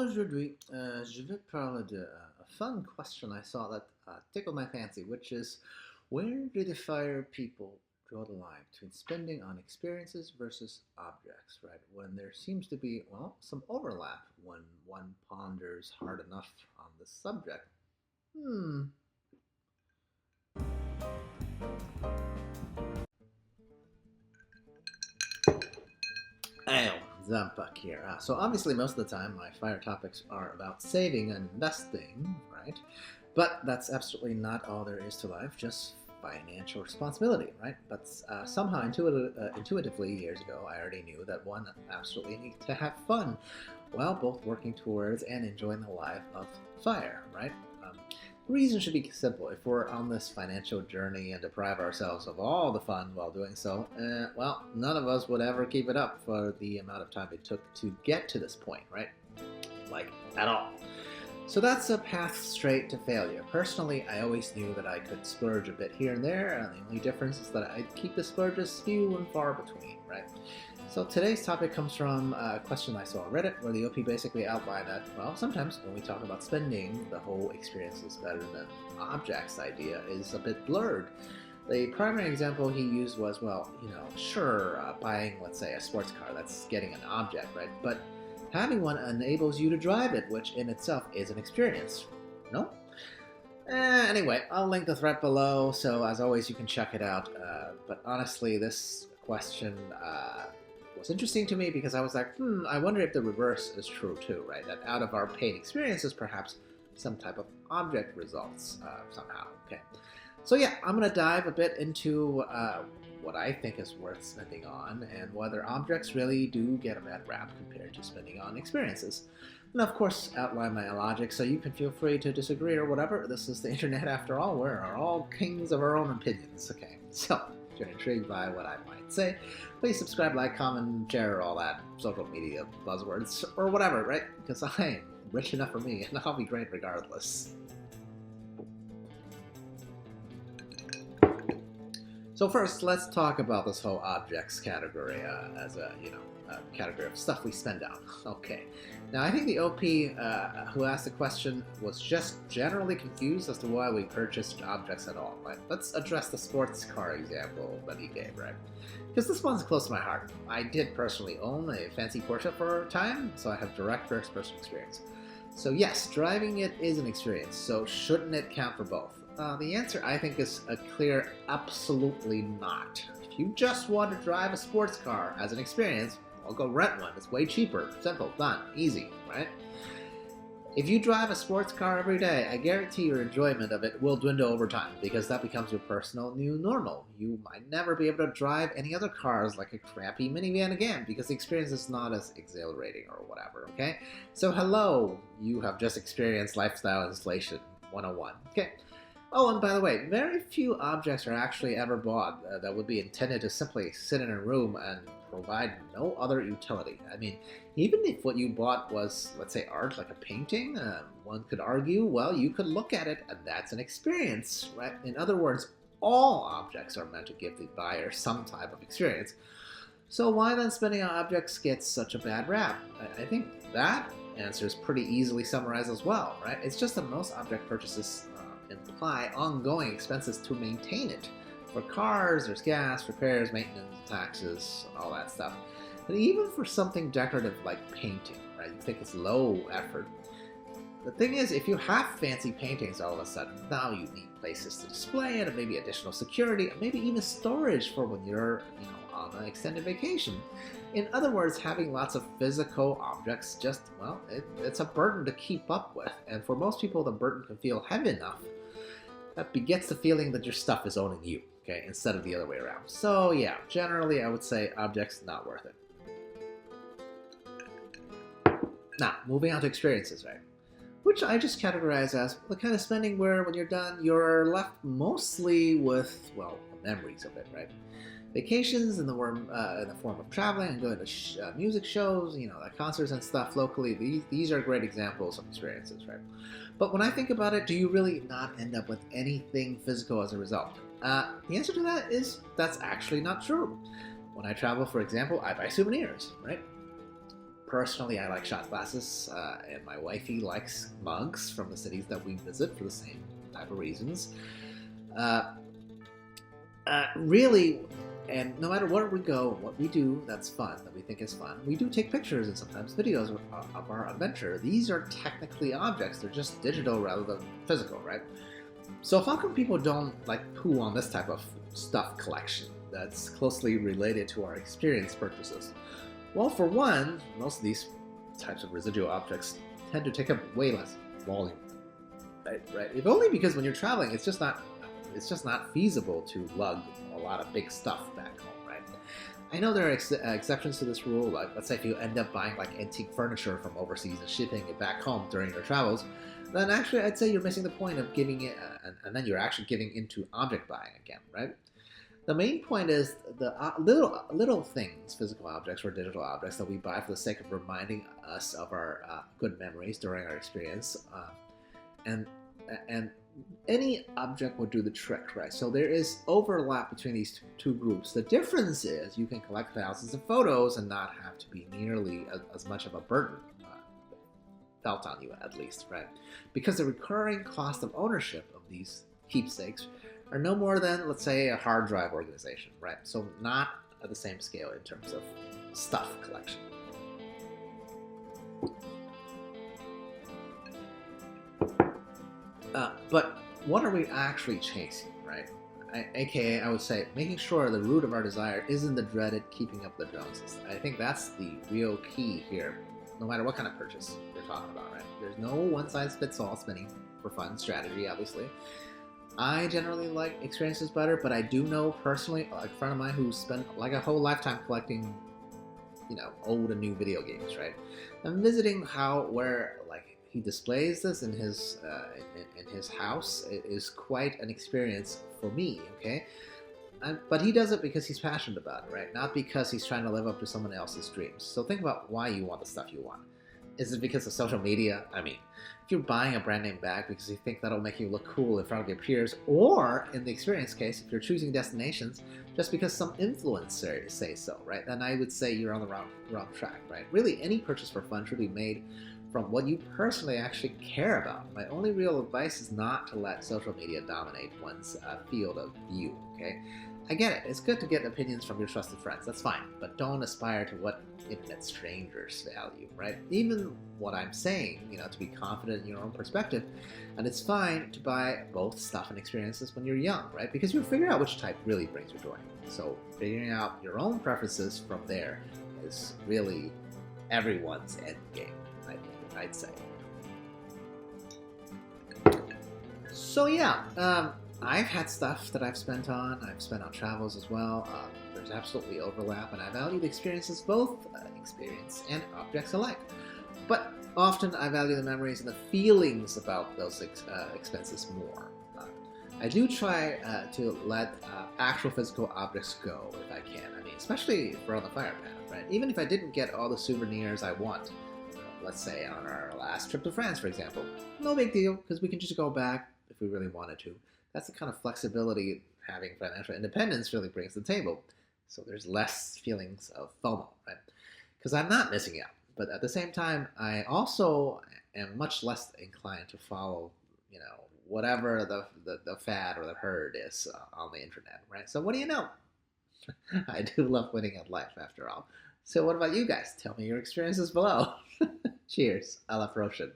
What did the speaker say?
Aujourd'hui, je vais parler de a fun question I saw that tickled my fancy, which is where do the fire people draw the line between spending on experiences versus objects, right? When there seems to be, well, some overlap when one ponders hard enough on the subject. Hmm. Hey, Zampak here. So obviously most of the time my fire topics are about saving and investing, right? But that's absolutely not all there is to life, just financial responsibility, right? But somehow intuitively years ago, I already knew that one absolutely needs to have fun while both working towards and enjoying the life of fire, right? The reason should be simple. If we're on this financial journey and deprive ourselves of all the fun while doing so, well, none of us would ever keep it up for the amount of time it took to get to this point, right? Like, at all. So that's a path straight to failure. Personally, I always knew that I could splurge a bit here and there, and the only difference is that I'd keep the splurges few and far between, right? So today's topic comes from a question I saw on Reddit, where the OP basically outlined that, well, sometimes when we talk about spending, the whole experience is better than objects idea is a bit blurred. The primary example he used was, well, sure, buying, let's say, a sports car, that's getting an object, right? But having one enables you to drive it, which in itself is an experience. No? Anyway, I'll link the thread below, so as always, you can check it out. But honestly, this question was interesting to me because I was like, I wonder if the reverse is true too, right? That out of our paid experiences, perhaps some type of object results somehow. Okay. So yeah, I'm going to dive a bit into what I think is worth spending on and whether objects really do get a bad rap compared to spending on experiences. And of course, outline my logic so you can feel free to disagree or whatever. This is the internet after all. We are all kings of our own opinions. Okay, so if you're intrigued by what I might say, please subscribe, like, comment, share, all that social media buzzwords or whatever, right? Because I am rich enough for me and I'll be great regardless. So first, let's talk about this whole objects category as a category of stuff we spend on. Okay. Now, I think the OP who asked the question was just generally confused as to why we purchased objects at all. Right? Let's address the sports car example that he gave, right? Because this one's close to my heart. I did personally own a fancy Porsche for a time, so I have direct first-person experience. So yes, driving it is an experience, so shouldn't it count for both? The answer, I think, is a clear absolutely not. If you just want to drive a sports car as an experience, I'll go rent one. It's way cheaper. Simple, done, easy, right? If you drive a sports car every day, I guarantee your enjoyment of it will dwindle over time because that becomes your personal new normal. You might never be able to drive any other cars like a crappy minivan again because the experience is not as exhilarating or whatever, okay? So hello, you have just experienced lifestyle inflation 101, okay? Oh, and by the way, very few objects are actually ever bought that would be intended to simply sit in a room and provide no other utility. I mean, even if what you bought was, let's say, art, like a painting, one could argue, well, you could look at it and that's an experience, right? In other words, all objects are meant to give the buyer some type of experience. So why then spending on objects gets such a bad rap? I think that answer is pretty easily summarized as well, right? It's just that most object purchases imply ongoing expenses to maintain it. For cars, there's gas, repairs, maintenance, taxes, all that stuff. But even for something decorative like painting, right, you think it's low effort. The thing is, if you have fancy paintings all of a sudden, now you need places to display it, and maybe additional security, and maybe even storage for when you're, on an extended vacation. In other words, having lots of physical objects just, well, it's a burden to keep up with. And for most people, the burden can feel heavy enough that begets the feeling that your stuff is owning you, okay, instead of the other way around. So yeah, generally I would say objects not worth it. Now, moving on to experiences, right? Which I just categorize as the kind of spending where when you're done, you're left mostly with, well, memories of it, right? Vacations in the form of traveling and going to music shows, concerts and stuff locally. These are great examples of experiences, right? But when I think about it, do you really not end up with anything physical as a result? The answer to that is that's actually not true. When I travel, for example, I buy souvenirs, right? personally, I like shot glasses, and my wifey likes mugs from the cities that we visit for the same type of reasons. Really, and no matter where we go, what we do that's fun, that we think is fun, we do take pictures and sometimes videos of our adventure. These are technically objects, they're just digital rather than physical, right? So how come people don't like poo on this type of stuff collection that's closely related to our experience purchases? Well, for one, most of these types of residual objects tend to take up way less volume, right? If only because when you're traveling, it's just not feasible to lug a lot of big stuff back home, right? I know there are exceptions to this rule. Like, let's say if you end up buying like antique furniture from overseas and shipping it back home during your travels, then actually I'd say you're missing the point of giving it, and then you're actually giving into object buying again, right? The main point is the little things, physical objects or digital objects that we buy for the sake of reminding us of our good memories during our experience, and any object will do the trick, right? So there is overlap between these two groups. The difference is you can collect thousands of photos and not have to be nearly as much of a burden felt on you, at least, right? Because the recurring cost of ownership of these keepsakes are no more than, let's say, a hard drive organization, right? So not at the same scale in terms of stuff collection. But what are we actually chasing, right? AKA, I would say, making sure the root of our desire isn't the dreaded keeping up the Joneses. I think that's the real key here, no matter what kind of purchase you're talking about, right? There's no one-size-fits-all spending for fun strategy, obviously. I generally like experiences better, but I do know personally, like a friend of mine who spent like a whole lifetime collecting, old and new video games, right? I'm visiting where he displays this in his house. It is quite an experience for me, okay? But he does it because he's passionate about it, right? Not because he's trying to live up to someone else's dreams. So think about why you want the stuff you want. Is it because of social media? I mean, if you're buying a brand name bag because you think that'll make you look cool in front of your peers, or in the experience case, if you're choosing destinations just because some influencers say so, right? Then I would say you're on the wrong track, right? Really, any purchase for fun should be made from what you personally actually care about. My only real advice is not to let social media dominate one's field of view, okay? I get it, it's good to get opinions from your trusted friends, that's fine, but don't aspire to what internet strangers value, right? Even what I'm saying, to be confident in your own perspective, and it's fine to buy both stuff and experiences when you're young, right? Because you'll figure out which type really brings you joy. So figuring out your own preferences from there is really everyone's end game, I'd say. So yeah, I've had stuff that I've spent on travels as well. There's absolutely overlap, and I value the experiences, both experience and objects alike. But often I value the memories and the feelings about those expenses more. I do try to let actual physical objects go if I can. I mean, especially if we're on the fire path, right? Even if I didn't get all the souvenirs I want, let's say on our last trip to France, for example, no big deal, because we can just go back if we really wanted to. That's the kind of flexibility having financial independence really brings to the table. So there's less feelings of FOMO, right? Because I'm not missing out. But at the same time, I also am much less inclined to follow, whatever the fad or the herd is on the internet, right? So what do you know? I do love winning at life, after all. So what about you guys? Tell me your experiences below. Cheers. À la prochaine.